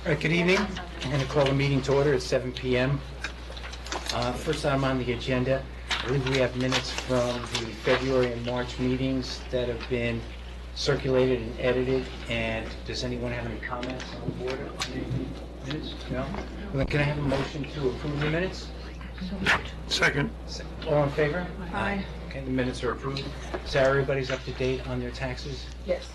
All right, good evening. I'm going to call the meeting to order at 7 p.m. First item on the agenda, I believe we have minutes from the February and March meetings that have been circulated and edited. And does anyone have any comments on the board on any minutes? No? Well, can I have a motion to approve the minutes? Second. All in favor? Aye. Okay, the minutes are approved. So everybody's up to date on their taxes? Yes.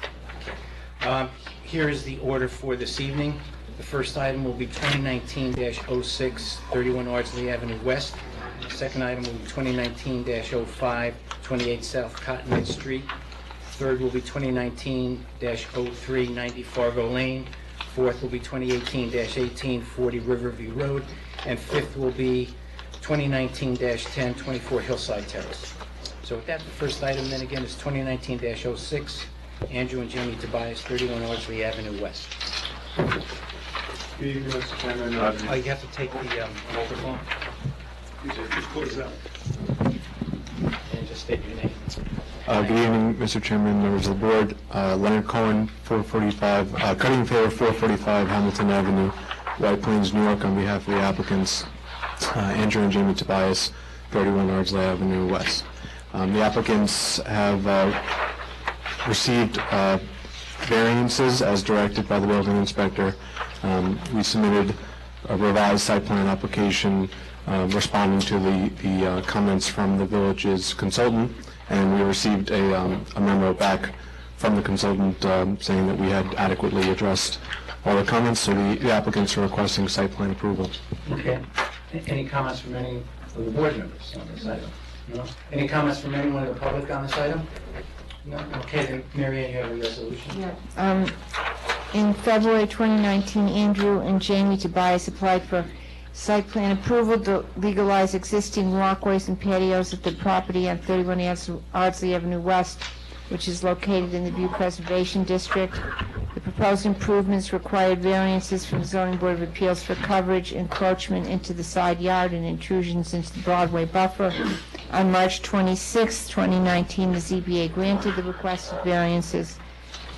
Here is the order for this evening. The first item will be 2019-06, 31 Ardsley Avenue West. The second item will be 2019-05, 28 South Cottonwood Street. Third will be 2019-03, 90 Fargo Lane. Fourth will be 2018-18, 40 Riverview Road. And fifth will be 2019-10, 24 Hillside Terrace. So with that, the first item then again is 2019-06, Andrew and Jamie Tobias, 31 Ardsley Avenue West. Good evening, Mr. Chairman. Oh, you have to take the microphone Just close out. and just state your name. Good evening, Mr. Chairman, members of the board. Leonard Cohen, 445, cutting favor 445 Hamilton Avenue, White Plains, New York, on behalf of the applicants, Andrew and Jamie Tobias, 31 Ardsley Avenue West. The applicants have received variances as directed by the building inspector. We submitted a revised site plan application responding to the comments from the village's consultant, and we received a memo back from the consultant saying that we had adequately addressed all the comments, so the applicants are requesting site plan approval. Okay. Any comments from any of the board members on this item? No? Any comments from anyone in the public on this item? No? Okay, then, Mary Ann, you have a resolution? Yeah. In February 2019, Andrew and Jamie Tobias applied for site plan approval to legalize existing walkways and patios at the property on 31 Ardsley Avenue West, which is located in the View Preservation District. The proposed improvements required variances from the Zoning Board of Appeals for coverage, encroachment into the side yard, and intrusions into the Broadway buffer. On March 26, 2019, the ZBA granted the requested variances.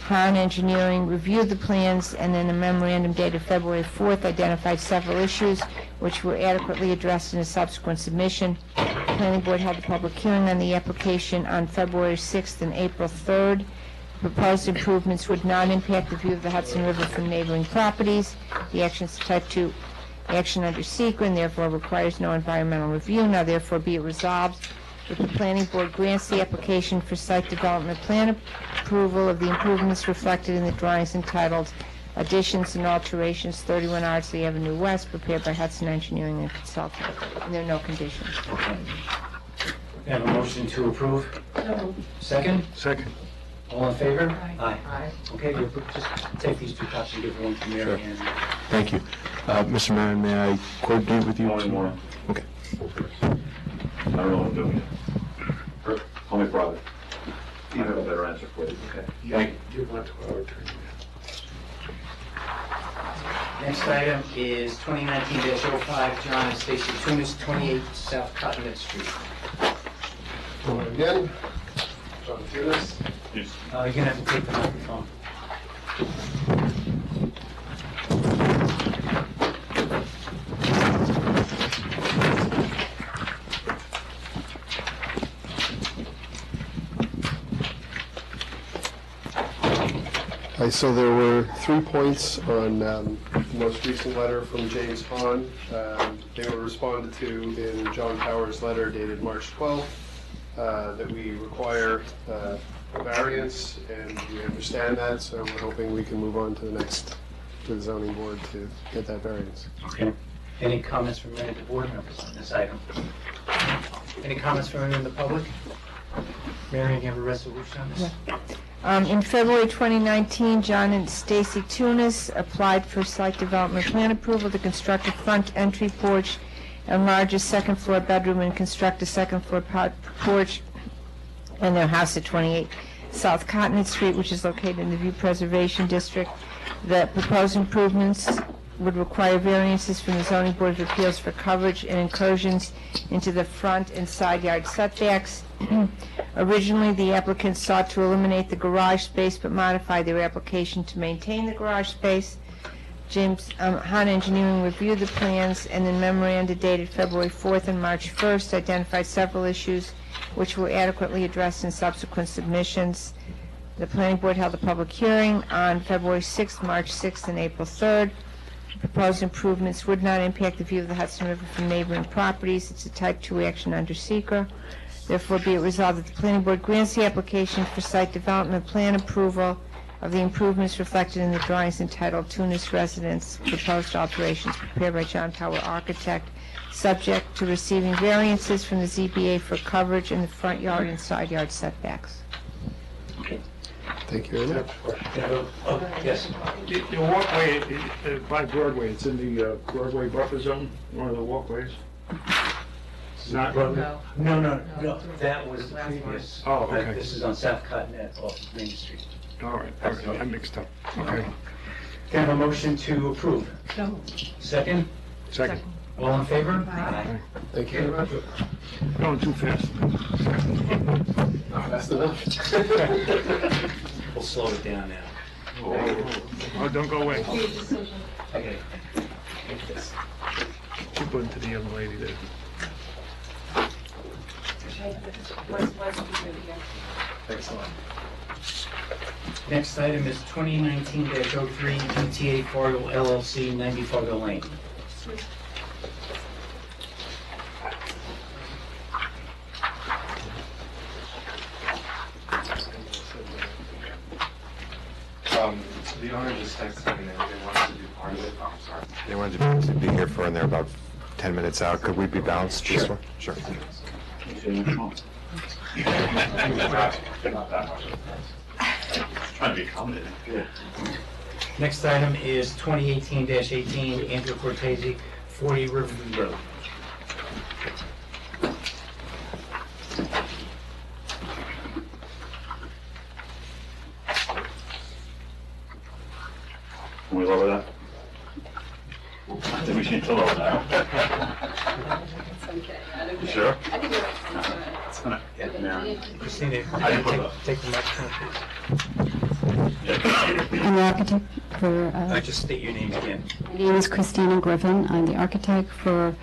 Hahn Engineering reviewed the plans, and then a memorandum dated February 4th identified several issues which were adequately addressed in a subsequent submission. The Planning Board had the public hearing on the application on February 6th and April 3rd. The proposed improvements would not impact the view of the Hudson River from neighboring properties. The action is type 2 action under SEQA and therefore requires no environmental review. Now therefore be it resolved that the Planning Board grants the application for site development plan approval of the improvements reflected in the drawings entitled Additions and Alterations 31 Ardsley Avenue West, prepared by Hudson Engineering and Consulting. And there are no conditions. Okay. We have a motion to approve? No. Second? Second. All in favor? Aye. Okay, we'll just take these two copies and give one to Mary Ann. Thank you. Mr. Maron, may I coordinate with you? Only more. Okay. I don't know what I'm doing. Call me private. You have a better answer for you. Okay. Thank you. You want to our attorney. Next item is 2019-05, John and Stacy Tunis, 28 South Cottonwood Street. Again, John Tunis. You're going to have to take the microphone. So there were 3 points on the most recent letter from James Hahn. They were responded to in John Power's letter dated March 12th, that we require a variance, and we understand that, so we're hoping we can move on to the zoning board to get that variance. Okay. Any comments from any of the board members on this item? Any comments from anyone in the public? Mary, you have a resolution on this? Yeah. In February 2019, John and Stacy Tunis applied for site development plan approval to construct a front entry porch, enlarge a second floor bedroom, and construct a second floor porch in their house at 28 South Cottonwood Street, which is located in the View Preservation District. The proposed improvements would require variances from the Zoning Board of Appeals for coverage and incursions into the front and side yard setbacks. Originally, the applicants sought to eliminate the garage space but modified their application to maintain the garage space. James Hahn Engineering reviewed the plans, and the memoranda dated February 4th and March 1st identified several issues which were adequately addressed in subsequent submissions. The planning board held a public hearing on February 6th, March 6th, and April 3rd. Proposed improvements would not impact the view of the Hudson River from neighboring properties. It's a type 2 action under SEQR. Therefore, be it resolved that the planning board grants the application for site development plan approval of the improvements reflected in the drawings entitled Tunis Residence, proposed alterations prepared by John Tower Architect, subject to receiving variances from the ZBA for coverage in the front yard and side yard setbacks. Thank you very much. Yes. The walkway by Broadway, it's in the Broadway buffer zone, one of the walkways? Not? No, that was the previous. Oh, okay. This is on South Cottonette off of Main Street. All right, I mixed up. Okay. Can I have a motion to approve? Second? Second. All in favor? Thank you. Going too fast. Fast enough. We'll slow it down now. Oh, don't go away. Okay. Keep it to the young lady there. Excellent. Next item is 2019-03 ETA Fargo LLC, 90 Fargo Lane. The owner just texted me that they wanted to do part of it. Oh, sorry. They wanted to be here for, and they're about 10 minutes out. Could we be bounced this one? Sure. Trying to be accommodating. Next item is 2018-18 Andrew Cortese, 40 Riverview Road. Can we lower that? I think we need to lower that. It's okay. I don't You care. sure? I think It's gonna get in there. Christina, I didn't put take the microphone, please. I'm the architect for, Just state your name again. my name is Christina Griffin. I'm the architect for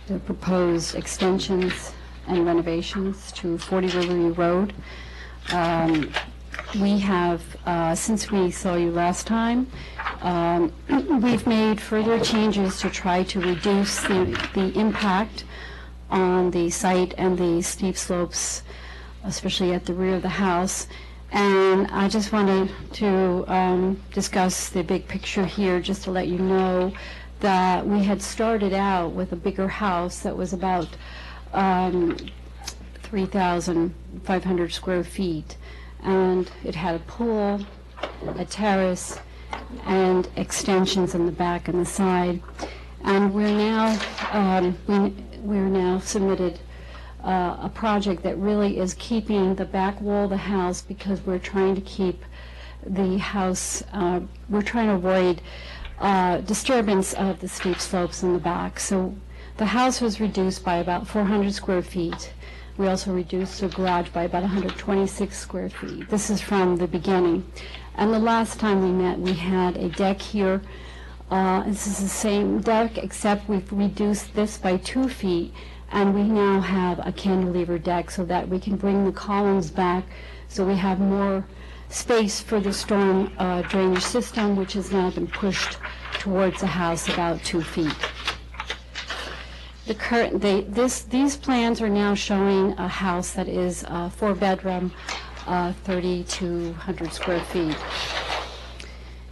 the proposed extensions and renovations to 40 Riverview Road. We have, since we saw you last time, we've made further changes to try to reduce the impact on the site and the steep slopes, especially at the rear of the house. And I just wanted to discuss the big picture here, just to let you know that we had started out with a bigger house that was about 3,500 square feet. And it had a pool, a terrace, and extensions in the back and the side. And we're now submitted a project that really is keeping the back wall of the house, because we're trying to keep the house, we're trying to avoid disturbance of the steep slopes in the back. So the house was reduced by about 400 square feet. We also reduced the garage by about 126 square feet. This is from the beginning. And the last time we met, we had a deck here. This is the same deck, except we've reduced this by 2 feet, and we now have a cantilever deck so that we can bring the columns back, so we have more space for the storm drainage system, which has now been pushed towards the house about 2 feet. These plans are now showing a house that is 4-bedroom, 3,200 square feet.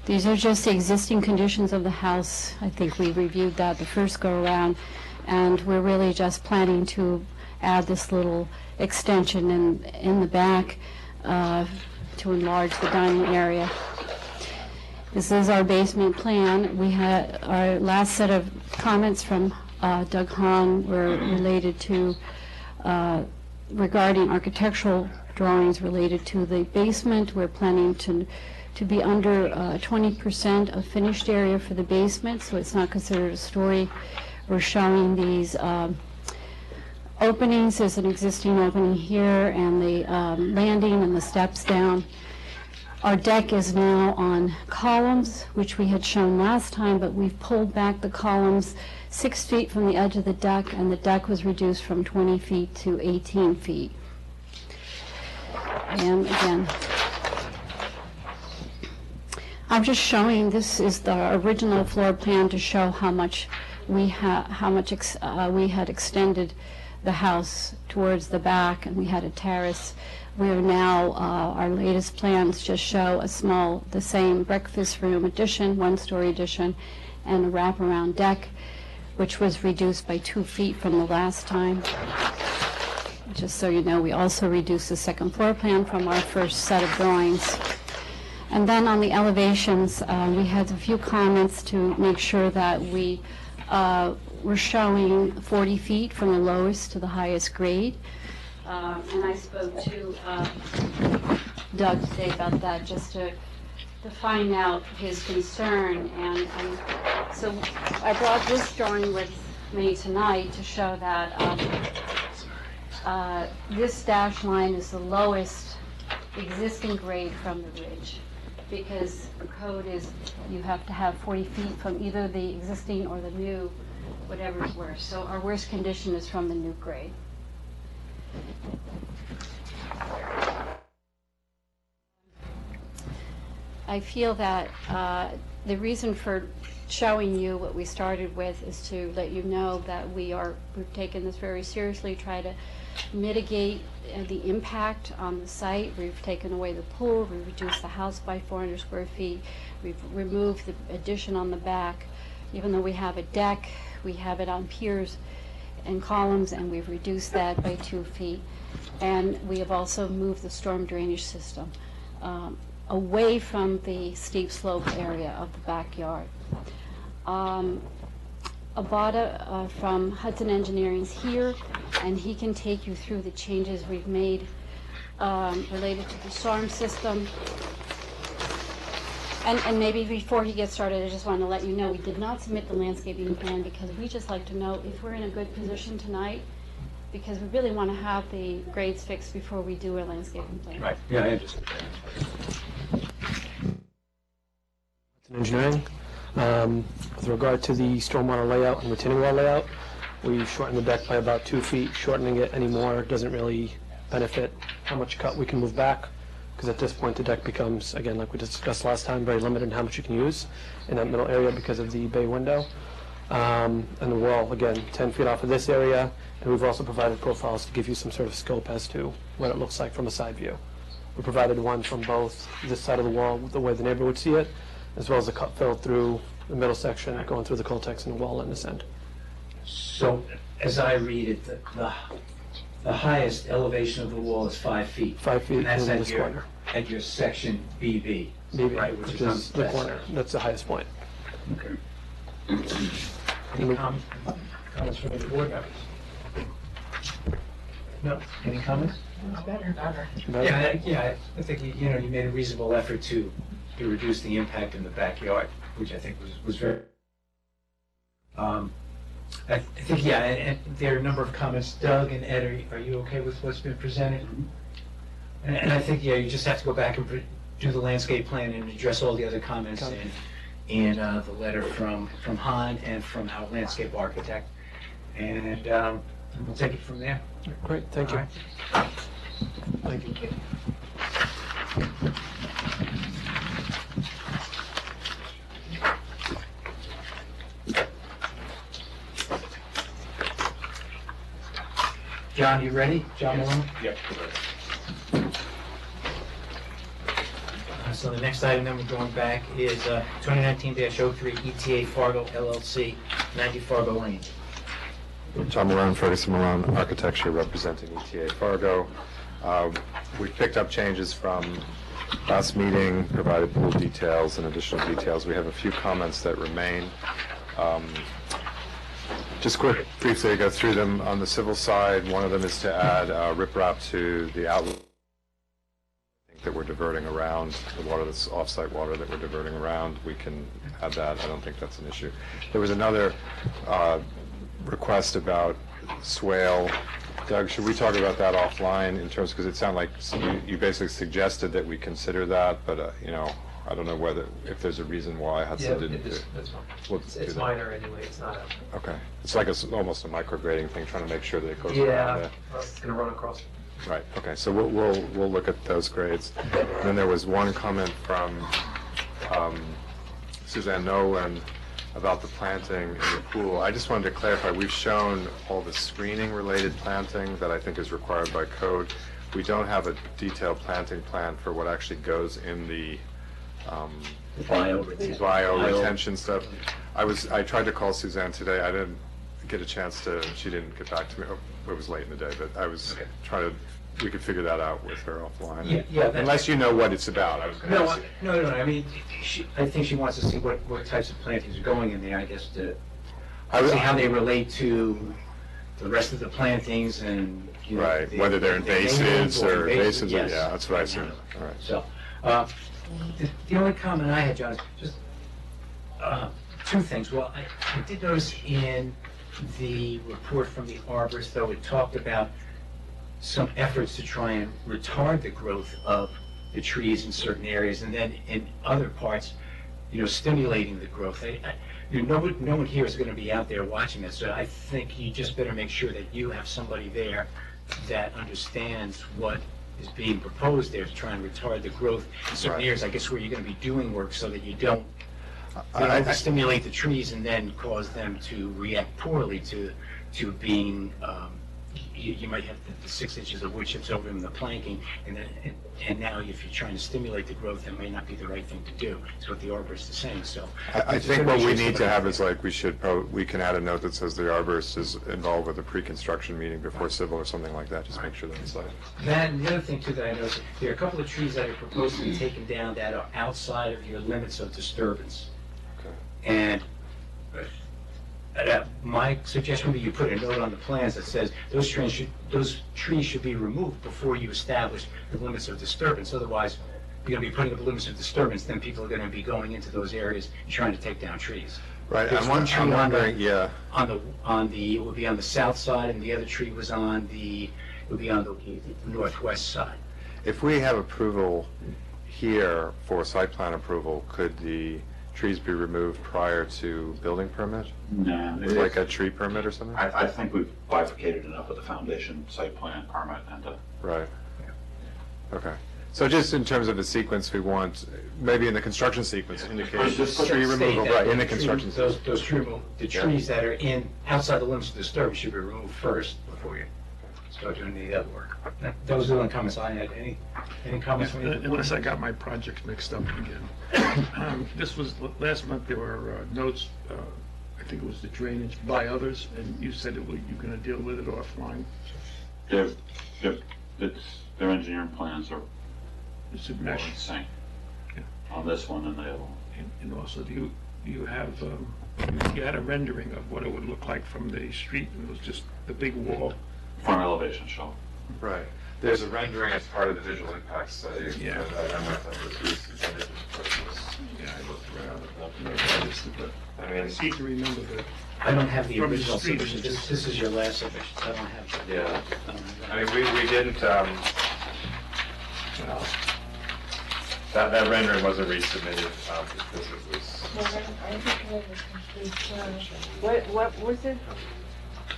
These are just the existing conditions of the house. I think we reviewed that the first go-around, and we're really just planning to add this little extension in the back to enlarge the dining area. This is our basement plan. We had our last set of comments from Doug Hahn were related to regarding architectural drawings related to the basement. We're planning to be under 20% of finished area for the basement, so it's not considered a story. We're showing these openings. There's an existing opening here, and the landing and the steps down. Our deck is now on columns, which we had shown last time, but we've pulled back the columns 6 feet from the edge of the deck, and the deck was reduced from 20 feet to 18 feet. And again, I'm just showing, this is the original floor plan to show how much we had extended the house towards the back, and we had a terrace. We are now, our latest plans just show the same breakfast room addition, one-story addition, and a wraparound deck, which was reduced by 2 feet from the last time. Just so you know, we also reduced the second floor plan from our first set of drawings. And then on the elevations, we had a few comments to make sure that we were showing 40 feet from the lowest to the highest grade. And I spoke to Doug today about that, just to find out his concern. And so I brought this drawing with me tonight to show that this dash line is the lowest existing grade from the ridge, because the code is you have to have 40 feet from either the existing or the new, whatever's worse. So our worst condition is from the new grade. I feel that the reason for showing you what we started with is to let you know that we've taken this very seriously, try to mitigate the impact on the site. We've taken away the pool, we've reduced the house by 400 square feet, we've removed the addition on the back. Even though we have a deck, we have it on piers and columns, and we've reduced that by 2 feet. And we have also moved the storm drainage system away from the steep slope area of the backyard. Abada from Hudson Engineering is here, and he can take you through the changes we've made related to the storm system. And maybe before he gets started, I just want to let you know we did not submit the landscaping plan because we just like to know if we're in a good position tonight, because we really want to have the grades fixed before we do a landscaping plan. Right, yeah, I understand. Engineering. With regard to the stormwater layout and retaining wall layout, we shortened the deck by about 2 feet. Shortening it anymore doesn't really benefit how much cut we can move back, because at this point the deck becomes, again, like we discussed last time, very limited in how much you can use in that middle area because of the bay window. And the wall, again, 10 feet off of this area, and we've also provided profiles to give you some sort of scope as to what it looks like from a side view. We provided one from both this side of the wall, the way the neighbor would see it, as well as the cut fill through the middle section, going through the Coltex and the wall in this end. So, as I read it, the highest elevation of the wall is 5 feet. 5 feet And that's in at this corner. at your section BB. Maybe, Right, which on is the that corner. side. That's the highest point. Okay. Any comments from the board members? No? Any comments? Better. Yeah, I think, you know, you made a reasonable effort to reduce the impact in the backyard, which I think was very, I think, yeah, and there are a number of comments. Doug and Ed, are you okay with what's been presented? And I think, yeah, you just have to go back and do the landscape plan and address all the other comments in the letter from Han and from our landscape architect. And we'll take it from there. Great, thank you. All right. Thank you. John, you ready? John Malone? Yep. So the next item then we're going back is 2019-03 ETA Fargo LLC, 90 Fargo Lane. John Malone, Ferguson Malone Architecture, representing ETA Fargo. We picked up changes from last meeting, provided pool details and additional details. We have a few comments that remain. Just briefly to go through them. On the civil side, one of them is to add riprap to the outlet that we're diverting around, the water that's off-site water that we're diverting around. We can add that. I don't think that's an issue. There was another request about swale Doug, should we talk about that offline in terms, because it sounded like you basically suggested that we consider that, but, you know, I don't know if there's a reason why Hudson didn't do it. That's fine. We'll It's do that. minor anyway, it's not a, Okay. It's like almost a micrograding thing, trying to make sure that it goes around yeah, there. it's gonna run across. Right, okay, so we'll look at those grades. Then there was one comment from Suzanne Nolan about the planting in the pool. I just wanted to clarify, we've shown all the screening-related planting that I think is required by code. We don't have a detailed planting plan for what actually goes in the bio retention stuff. I tried to call Suzanne today, I didn't get a chance to, she didn't get back to me. Oh, it was late in the day, but I was trying to, we could figure that out with her offline. Yeah, Unless you know what it's about, I was going to ask. No, I mean, I think she wants to see what types of plantings are going in there, I guess, to see how they relate to the rest of the plantings and, you know. Right, whether they're invasives or invasives, yes. yeah, that's what I assumed. All right. So, the only comment I had, John, is just two things. Well, I did notice in the report from the arborist, though, it talked about some efforts to try and retard the growth of the trees in certain areas, and then in other parts, you know, stimulating the growth. No one here is going to be out there watching this, so I think you just better make sure that you have somebody there that understands what is being proposed there to try and retard the growth in certain areas, I guess, where you're going to be doing work so that you don't stimulate the trees and then cause them to react poorly to being, you might have the 6 inches of wood chips over them in the planking, and now if you're trying to stimulate the growth, that may not be the right thing to do. It's what the arborist is saying, so. I think what we need to have is like, we can add a note that says the arborist is involved with a pre-construction meeting before civil or something like that, just make sure that it's like. That, and the other thing too that I noticed, there are a couple of trees that are proposed to be taken down that are outside of your limits of disturbance. And my suggestion would be you put a note on the plans that says those trees should be removed before you establish the limits of disturbance. Otherwise, you're going to be putting up the limits of disturbance, then people are going to be going into those areas and trying to take down trees. Right, There's one tree I'm wondering, yeah. it would be on the south side, and the other tree was it would be on the northwest side. If we have approval here for site plan approval, could the trees be removed prior to building permit? No. Like a tree permit or something? I think we've bifurcated enough of the foundation, site plan, permit, and Right. Okay. So just in terms of the sequence, we want, maybe in the construction sequence, indicate Just put tree State removal, that right, in the tree- construction sequence. Those the trees that are outside the limits of disturbance should be removed first before you start doing the other work. Those are the only comments I had. Any comments from you? Unless I got my projects mixed up again. This was, last month there were notes, I think it was the drainage by others, and you said you're going to deal with it offline. their engineering plans are Is it more mesh? in sync Yeah. on this one and the other one. And also, do you have, you had a rendering of what it would look like from the street, and it was just the big wall. Front elevation show. Right. There's a rendering as part of the visual impact study. Yeah. that I don't know if that was resubmitted for this. Yeah, I looked around. I mean, I seem to remember that. I don't have the From the original street, submission. it's This is your last submission. I don't have it. yeah. I mean, we didn't, that rendering wasn't resubmitted, because it was. What was it?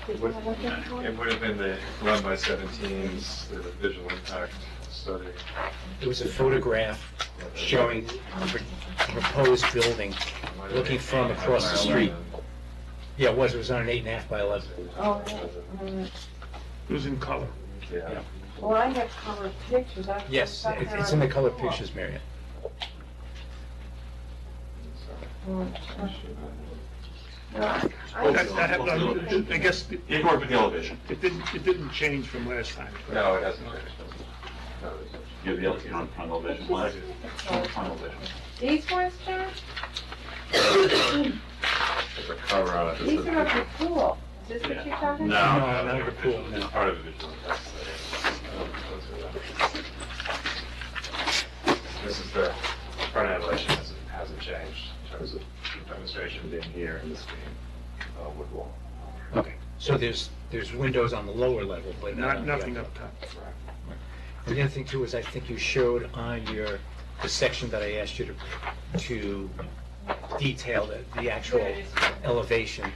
It would have been the run by 17's, the visual impact study. It was a photograph showing a proposed building looking from across the street. Yeah, it was on an 8.5 by 11. Oh, It was in color. Yeah. well, I have colored pictures. Yes, it's in the color pictures, Marion. I guess You work with the elevation. it didn't change from last time. No, it hasn't changed. You have the elevation on front elevation. Front elevation. These ones, John? There's a cover on it. These are of the pool. Is this what you're talking about? No, not the pool, It's no. part of the visual impact study. This is the front elevation hasn't changed in terms of demonstration being here and this being wood wall. Okay. So there's windows on the lower level, but not on the Nothing upper. up top. And the other thing too is I think you showed on the section that I asked you to detail the actual elevation.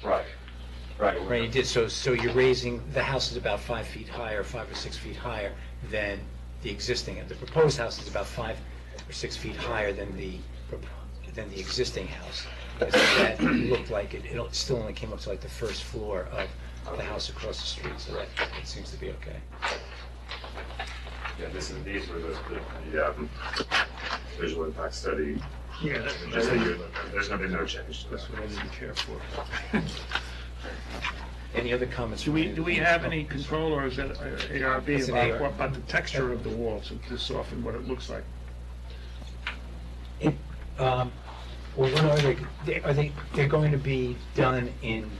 Right, right. Right, you did, so you're raising, the house is about 5 feet higher, 5 or 6 feet higher than the existing, and the proposed house is about 5 or 6 feet higher than the existing house. Because that looked like it still only came up to like the first floor of the house across the street, so that seems to be okay. Yeah, these were the visual impact study. Yeah, Just a year, there's been no change to that. that's what I didn't care for. Any other comments? Do we have any control, or is that ARB It's an AR. about the texture of the walls to soften what it looks like? Well, what are they, they're going to be done in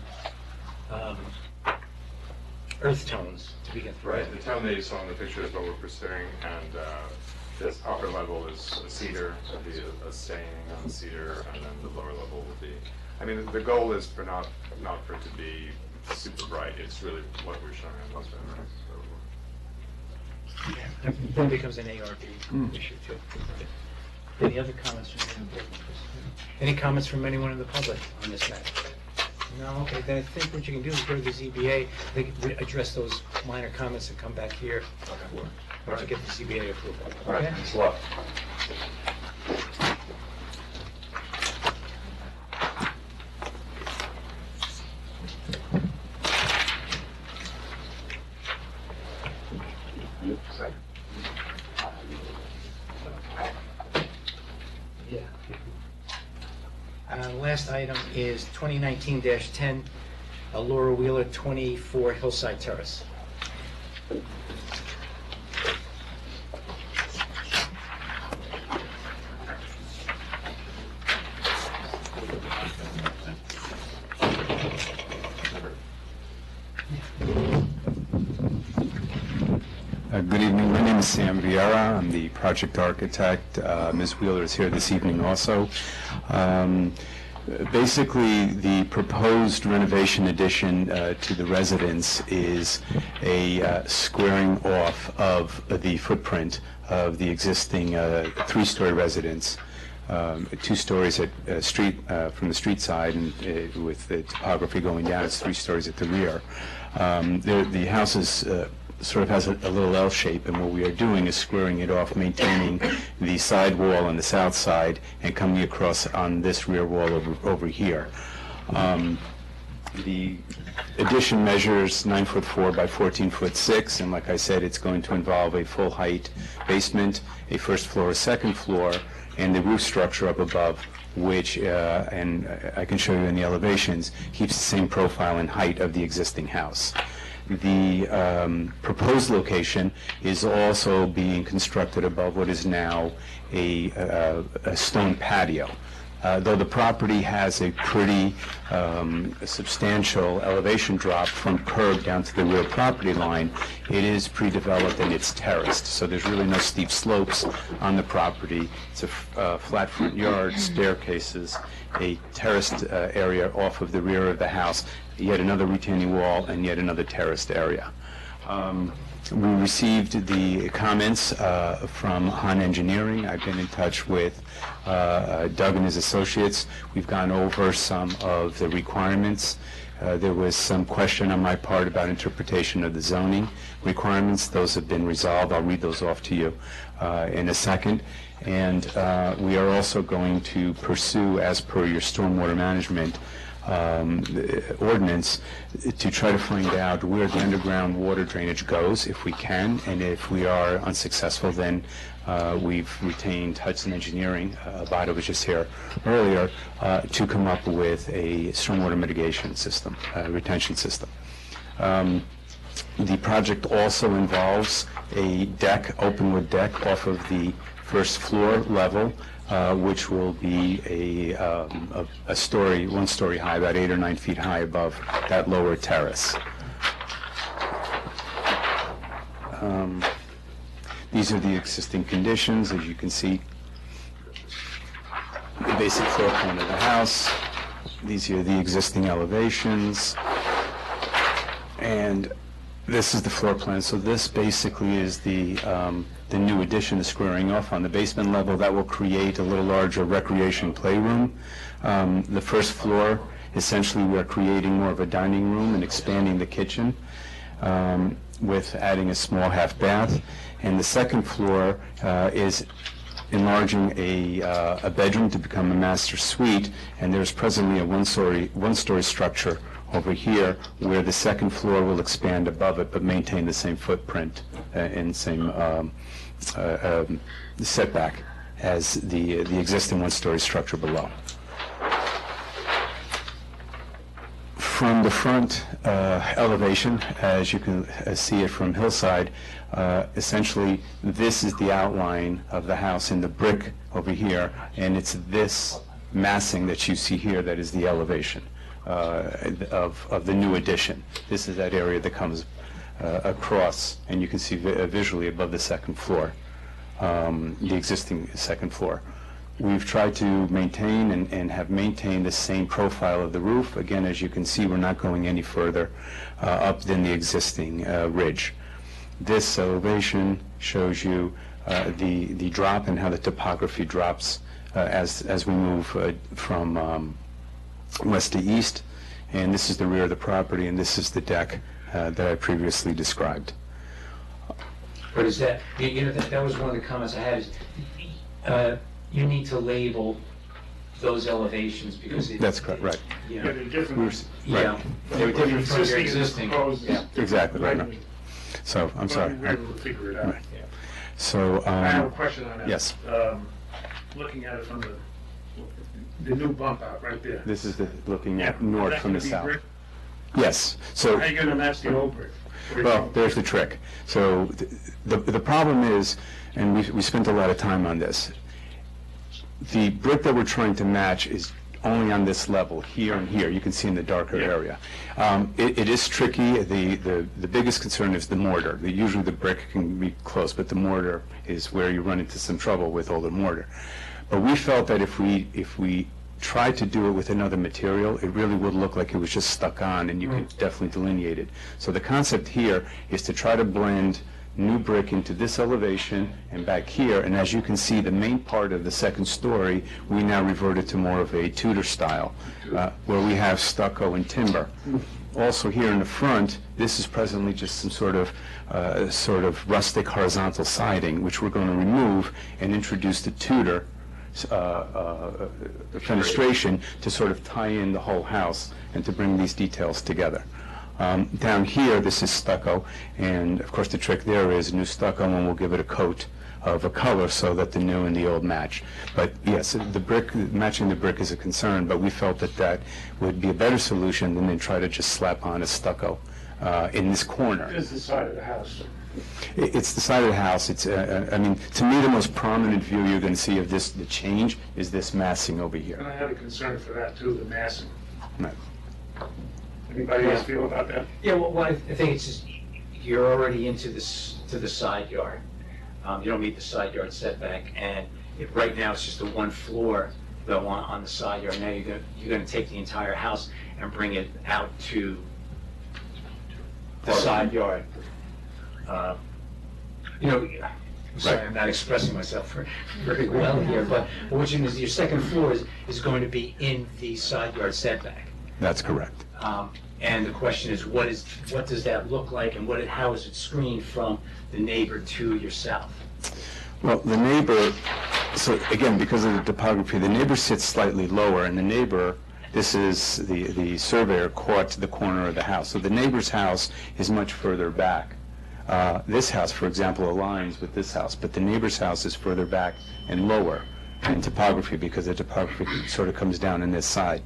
earth tones to begin with. Right, the tone that you saw in the picture is what we're pursuing, and this upper level is a cedar, there'll be a staining on the cedar, and then the lower level will be, I mean, the goal is for not for it to be super bright, it's really what we're showing on those renderings. Then it becomes an ARB issue too. Any other comments from anyone? Any comments from anyone in the public on this matter? No, okay, then I think what you can do is go to the ZBA, they can address those minor comments and come back here once you get the ZBA approval. All right, Okay? thanks a lot. Last item is 2019-10, Laura Wheeler, 24 Hillside Terrace. Good evening. My name is Sam Vieira. I'm the project architect. Ms. Wheeler is here this evening also. Basically, the proposed renovation addition to the residence is a squaring off of the footprint of the existing three-story residence. 2 stories at from the street side, and with the topography going down, it's 3 stories at the rear. The house is sort of has a little L shape, and what we are doing is squaring it off, maintaining the side wall on the south side and coming across on this rear wall over here. The addition measures 9'4" by 14'6", and like I said, it's going to involve a full height basement, a first floor, a second floor, and the roof structure up above, which, and I can show you in the elevations, keeps the same profile and height of the existing house. The proposed location is also being constructed above what is now a stone patio. Though the property has a pretty substantial elevation drop from curb down to the rear property line, it is pre-developed and it's terraced, so there's really no steep slopes on the property. It's a flat front yard, staircases, a terraced area off of the rear of the house, yet another retaining wall, and yet another terraced area. We received the comments from Han Engineering. I've been in touch with Doug and his associates. We've gone over some of the requirements. There was some question on my part about interpretation of the zoning requirements. Those have been resolved. I'll read those off to you in a second. And we are also going to pursue, as per your stormwater management ordinance, to try to find out where the underground water drainage goes, if we can, and if we are unsuccessful, then we've retained Hudson Engineering, Abida was just here earlier, to come up with a stormwater mitigation system, retention system. The project also involves a deck, open wood deck, off of the first floor level, which will be a story, 1 story high, about 8 or 9 feet high above that lower terrace. These are the existing conditions. As you can see, the basic floor plan of the house, These are the existing elevations. And this is the floor plan. So this basically is the new addition, the squaring off on the basement level. That will create a little larger recreation playroom. The first floor, essentially, we're creating more of a dining room and expanding the kitchen with adding a small half bath. And the second floor is enlarging a bedroom to become a master suite. And there's presently a one-story structure over here where the second floor will expand above it but maintain the same footprint and same setback as the existing one-story structure below. From the front elevation, as you can see it from hillside, essentially this is the outline of the house in the brick over here, and it's this massing that you see here that is the elevation of the new addition. This is that area that comes across, and you can see visually above the second floor, the existing second floor. We've tried to maintain and have maintained the same profile of the roof. Again, as you can see, we're not going any further up than the existing ridge. This elevation shows you the drop and how the topography drops as we move from west to east. And this is the rear of the property, and this is the deck that I previously described. But is that, that was one of the comments I had, is you need to label those elevations because it... That's correct, right. You Yeah, know, they're different. yeah. They were different from your existing. Yeah. Exactly, right. So, I'm sorry. We'll figure it out. Right. So, I have a question on that. yes. Looking at it from the new bump out right there. This is looking at north That's from the gonna be south. brick? Yes, so... How are you gonna match the old brick? Well, there's the trick. So the problem is, and we spent a lot of time on this, the brick that we're trying to match is only on this level, here and here. You can see in the darker area. It is tricky. The biggest concern is the mortar. Usually the brick can be close, but the mortar is where you run into some trouble with older mortar. But we felt that if we tried to do it with another material, it really would look like it was just stuck on, and you could definitely delineate it. So the concept here is to try to blend new brick into this elevation and back here, and as you can see, the main part of the second story, we now reverted to more of a Tudor style, where we have stucco and timber. Also here in the front, this is presently just some sort of rustic horizontal siding, which we're going to remove and introduce the Tudor fenestration to sort of tie in the whole house and to bring these details together. Down here, this is stucco, and of course the trick there is new stucco, and we'll give it a coat of a color so that the new and the old match. But yes, the brick, matching the brick is a concern, but we felt that that would be a better solution than try to just slap on a stucco in this corner. This is the side of the house. It's the side of the house. It's, I mean, to me, the most prominent view you're going to see of this, the change, is this massing over And here. I had a concern for that too, the massing. Right. Anybody else feel about that? Yeah, well, I think it's just, you're already into to the side yard. You don't meet the side yard setback, and right now it's just the one floor though on the side yard. Now you're going to take the entire house and bring it out to the side yard. I'm sorry, I'm not expressing myself very well here, but what you mean is your second floor is going to be in the side yard setback. That's correct. And the question is, what does that look like, and how is it screened from the neighbor to your south? Well, the neighbor, so again, because of the topography, the neighbor sits slightly lower, and the neighbor, this is the surveyor caught the corner of the house. So the neighbor's house is much further back. This house, for example, aligns with this house, but the neighbor's house is further back and lower in topography because the topography sort of comes down in this side.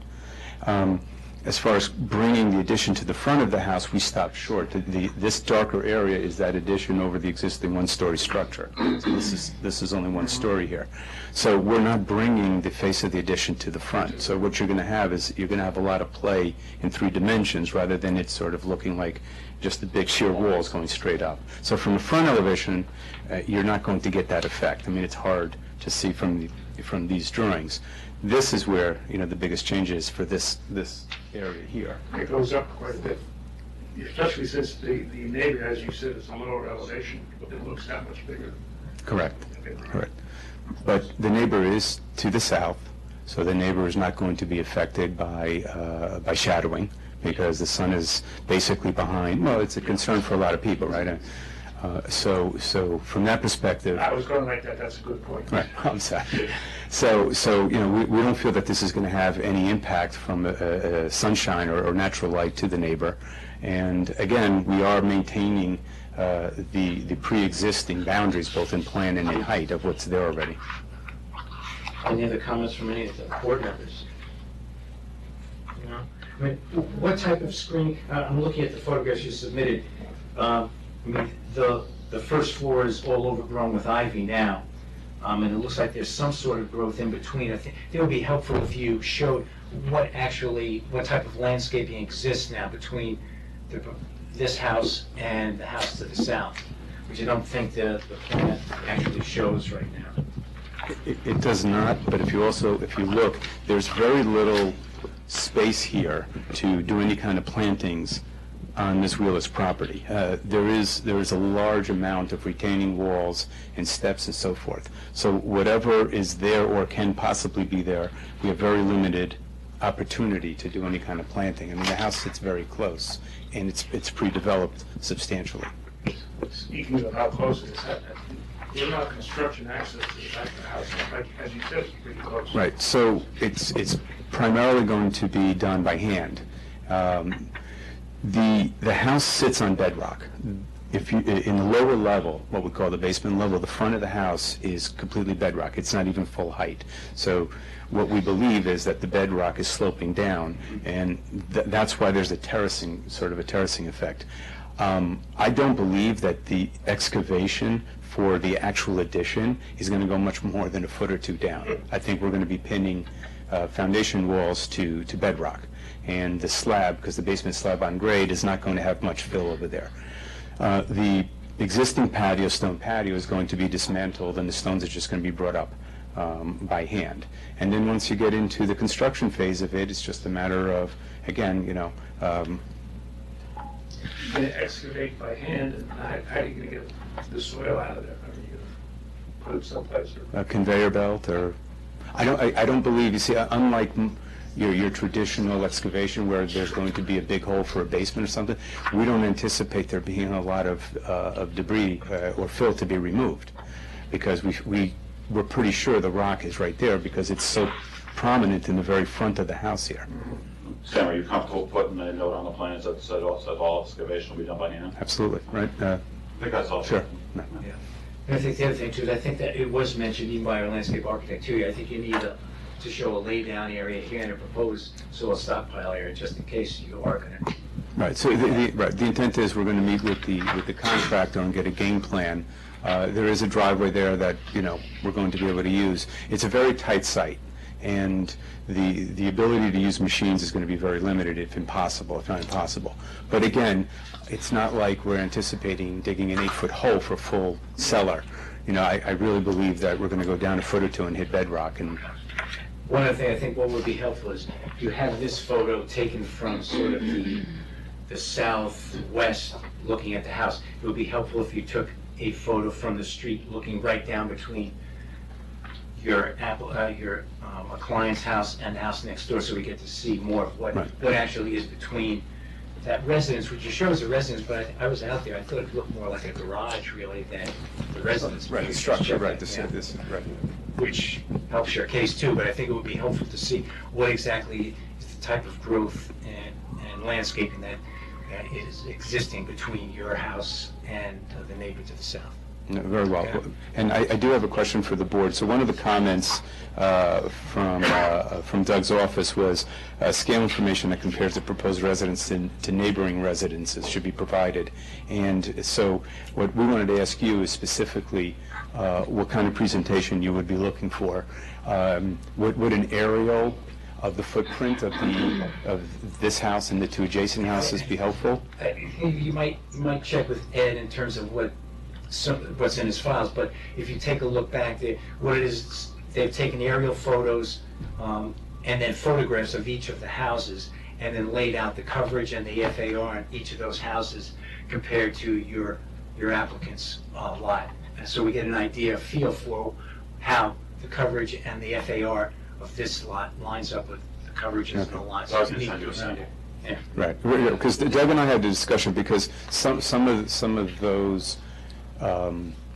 As far as bringing the addition to the front of the house, we stopped short. This darker area is that addition over the existing one-story structure. So this is only one story here. So we're not bringing the face of the addition to the front. So what you're going to have is you're going to have a lot of play in 3 dimensions rather than it sort of looking like just the big sheer walls going straight up. So from the front elevation, you're not going to get that effect. I mean, it's hard to see from from these drawings. This is where, you know, the biggest change is for this area here. It goes up quite a bit, especially since the neighbor, as you said, is a lower elevation, but it looks that much bigger. Correct, correct. But the neighbor is to the south, so the neighbor is not going to be affected by shadowing, because the sun is basically behind. Well, it's a concern for a lot of people, right? So from that perspective. I was going like that, that's a good point. Right, I'm sorry. So you know, we don't feel that this is going to have any impact from sunshine or natural light to the neighbor. And again, we are maintaining the pre-existing boundaries, both in plan and in height, of what's there already. Any other comments from any of the board members? No? I mean, what type of screening, I'm looking at the photographs you submitted. I mean, the first floor is all overgrown with ivy now, and it looks like there's some sort of growth in between. I think it would be helpful if you showed what type of landscaping exists now between this house and the house to the south, which I don't think the plan actually shows right now. It does not, but if you look, there's very little space here to do any kind of plantings on Ms. Wheeler's property. There is a large amount of retaining walls and steps and so forth. So whatever is there or can possibly be there, we have very limited opportunity to do any kind of planting. I mean, the house sits very close, and it's pre-developed substantially. Speaking of how close it is, there's not construction access to the back of the house, like, as you said, it's pretty close. Right, so it's primarily going to be done by hand. The house sits on bedrock. If you, in the lower level, what we call the basement level, the front of the house is completely bedrock. It's not even full height. So what we believe is that the bedrock is sloping down, and that's why there's a terracing effect. I don't believe that the excavation for the actual addition is going to go much more than a foot or two down. I think we're going to be pinning foundation walls to bedrock. And the slab, because the basement slab on grade, is not going to have much fill over there. The existing patio, stone patio, is going to be dismantled, and the stones are just going to be brought up by hand. And then once you get into the construction phase of it, it's just a matter of, again, you know... You're going to excavate by hand, and how are you going to get the soil out of there? How are you going to put it someplace? A conveyor belt, or... I don't believe, you see, unlike your traditional excavation where there's going to be a big hole for a basement or something, we don't anticipate there being a lot of debris or fill to be removed, because we're pretty sure the rock is right there because it's so prominent in the very front of the house here. Sam, are you comfortable putting a note on the plans that says all excavation will be done by hand? Absolutely, right? I think that's all. Sure. Yeah. And I think the other thing too is I think that it was mentioned even by our landscape architect too. I think you need to show a lay-down area here and a proposed soil stockpile area, just in case you are going to. Right. So the intent is we're going to meet with the contractor and get a game plan. There is a driveway there that we're going to be able to use. It's a very tight site, and the ability to use machines is going to be very limited, if not impossible. But again, it's not like we're anticipating digging an 8-foot hole for a full cellar. I really believe that we're going to go down a foot or two and hit bedrock. And one other thing I think what would be helpful is you have this photo taken from sort of the southwest looking at the house. It would be helpful if you took a photo from the street looking right down between your client's house and the house next door, so we get to see more of what actually is between that residence, which you show as a residence, but I was out there, I thought it looked more like a garage really than the residence. Right, the structure, right, right. Which helps your case too, but I think it would be helpful to see what exactly is the type of growth and landscaping that is existing between your house and the neighbor to the south. No, very well. Yeah. And I do have a question for the board. So one of the comments from Doug's office was scale information that compares the proposed residence to neighboring residences should be provided. And so what we wanted to ask you is specifically what kind of presentation you would be looking for. Would an aerial of the footprint of this house and the two adjacent houses be helpful? You might check with Ed in terms of what's in his files, but if you take a look back there, what it is they've taken aerial photos and then photographs of each of the houses, and then laid out the coverage and the FAR on each of those houses compared to your applicant's lot. And so we get an idea, a feel for how the coverage and the FAR of this lot lines up with the coverages of the lots. I was gonna send you a sample. Yeah. Right, because Doug and I had the discussion, because some of those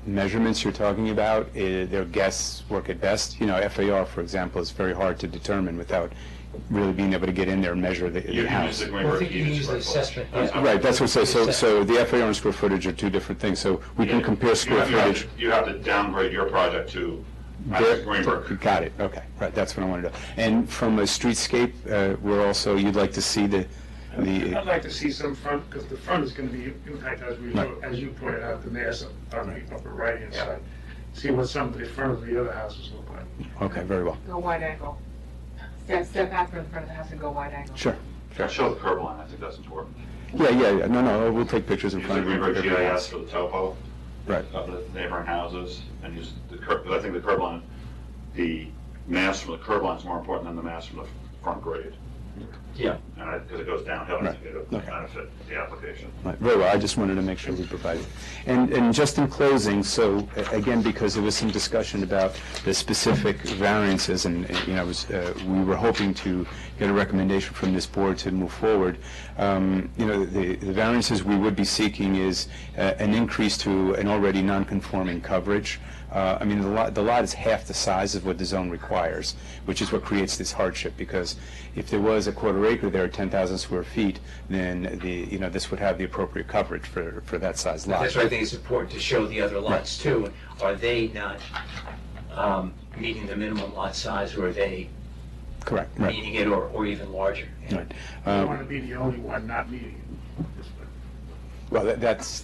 measurements you're talking about, they're guesswork at best. You know, FAR, for example, is very hard to determine without really being able to get in there and measure the You house. use the Well, I think you use the assessment. Yeah. Right, that's what I say. So the FAR and square footage are two different things, so we can compare square footage. You have to downgrade your project to Greenberg. Got it, okay, right, that's what I wanted to, and from a streetscape, we're also, you'd like to see the, I'd like to see some front, because the front is going to be impacted, Right. as you pointed out, the mass on the upper right-hand side. See what some of the front of the other houses look like. okay, very well, Go wide angle. Step back from the front of the house and go wide angle. sure. Show the curb line, I think that's important. Yeah, no, we'll take pictures in Use front the of Greenberg every GIS house. for the topo Right, of the neighboring houses, and use the curb, because I think the curb line, the mass from the curb line is more important than the mass from the front grade. Yeah. And because it goes downhill, I Right. think it'll Okay. benefit the application. right, very well, I just wanted to make sure we provided. And just in closing, so, again, because there was some discussion about the specific variances, and, you know, we were hoping to get a recommendation from this board to move forward. You know, the variances we would be seeking is an increase to an already non-conforming coverage. I mean, the lot is half the size of what the zone requires, which is what creates this hardship, because if there was a quarter acre there at 10,000 square feet, then you know, this would have the appropriate coverage for that size lot. That's why I think it's important to show the other lots too. Are they not meeting the minimum lot size, or are they Correct, right. meeting it, or even larger? Right. I don't want to be the only one not meeting it. Well, that's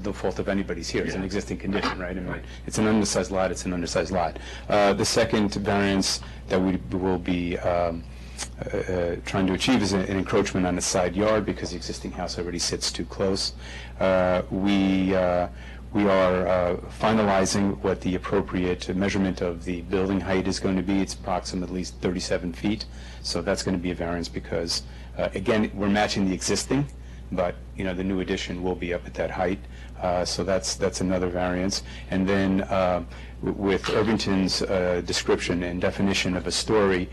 the fault of anybody's here. It's an existing condition, right? I mean, it's an undersized lot, it's an undersized lot. The second variance that we will be trying to achieve is an encroachment on the side yard, because the existing house already sits too close. We are finalizing what the appropriate measurement of the building height is going to be. It's approximately 37 feet, so that's going to be a variance because, again, we're matching the existing, but, you know, the new addition will be up at that height, so that's another variance. And then with Irvington's description and definition of a story,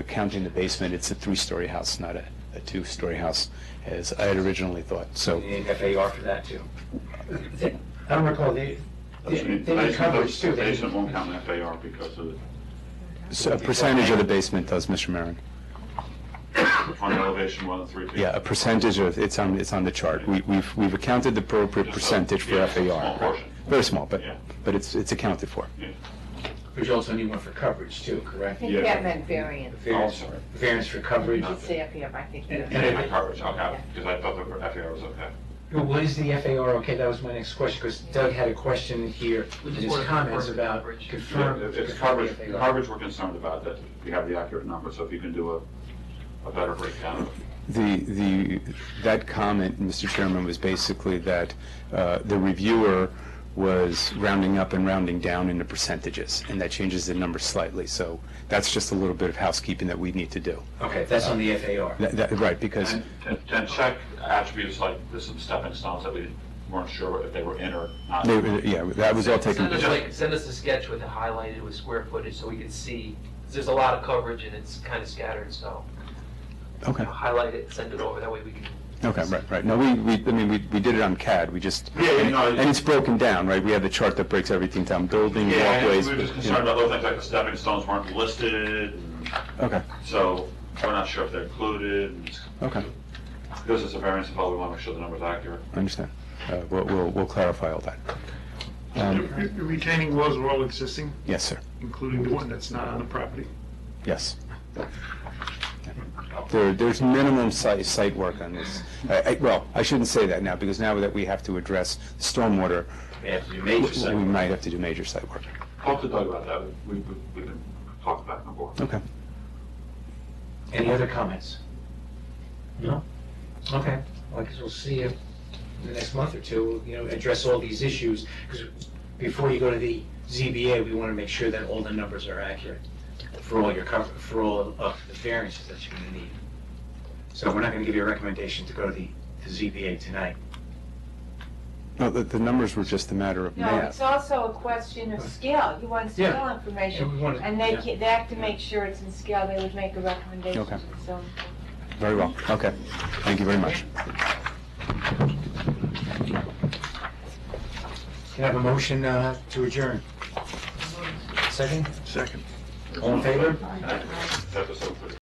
counting the basement, it's a 3-story house, not a 2-story house, as I had originally thought, so. And FAR for that too. I don't recall, they need coverage too. The basement won't count in FAR because of So a percentage of the basement does, Mr. Maron. front elevation more than 3 feet. Yeah, a percentage of, it's on the chart. We've accounted the appropriate percentage for Yeah, it's a FAR. small portion. Very small, Yeah. but it's accounted for. Yeah. But you also need one for coverage too, correct? I think that meant variance. Variance for coverage. I'll say up here, but I think. And- And the coverage, I'll have it, because I thought the FAR was okay. What is the FAR? Okay, that was my next question, because Doug had a question here in his comments about confirm. It's coverage, coverage we're concerned about, that we have the accurate number, so if you can do a better breakdown of That comment, Mr. Chairman, was basically that the reviewer was rounding up and rounding down in the percentages, and that changes the number slightly. So that's just a little bit of housekeeping that we need to do. Okay, that's on the FAR. Right, because, And check attributes like there's some stepping stones that we weren't sure if they were in or not. yeah, that was all taken. Send us a sketch with it highlighted with square footage so we can see, 'cause there's a lot of coverage and it's kind of scattered, so Okay, highlight it, send it over, that way we can. okay, right. No, we did it on CAD, we just, Yeah, you know, and it's broken down, right? We have the chart that breaks everything down, building, Yeah, and walkways. we were just you concerned know. about other things like the stepping stones weren't listed, and Okay, so we're not sure if they're included. and okay, This is a variance, but we want to make sure the number's accurate. I understand. We'll clarify all that. The retaining walls are all existing, Yes, sir. including the one that's not on the property. Yes. There's minimum site work on this. Well, I shouldn't say that now, because now that we have to address stormwater, We have to do major site we work. might have to do major site work. Talk to Doug about that, we can talk back and forth. Okay. Any other comments? No? Okay, well, I guess we'll see you in the next month or two, you know, address all these issues, because before you go to the ZBA, we want to make sure that all the numbers are accurate for all your for all of the variances that you're going to need. So we're not going to give you a recommendation to go to the ZBA tonight. No, the numbers were just a matter of No, it's math. also a question of scale. You want scale Yeah. information. And we want to- And they, yeah. they have to make sure it's in scale. They would make a recommendation. Okay. So, Very well, okay. Thank you very much. Can I have a motion to adjourn? Second? Second. All in favor? That was so good.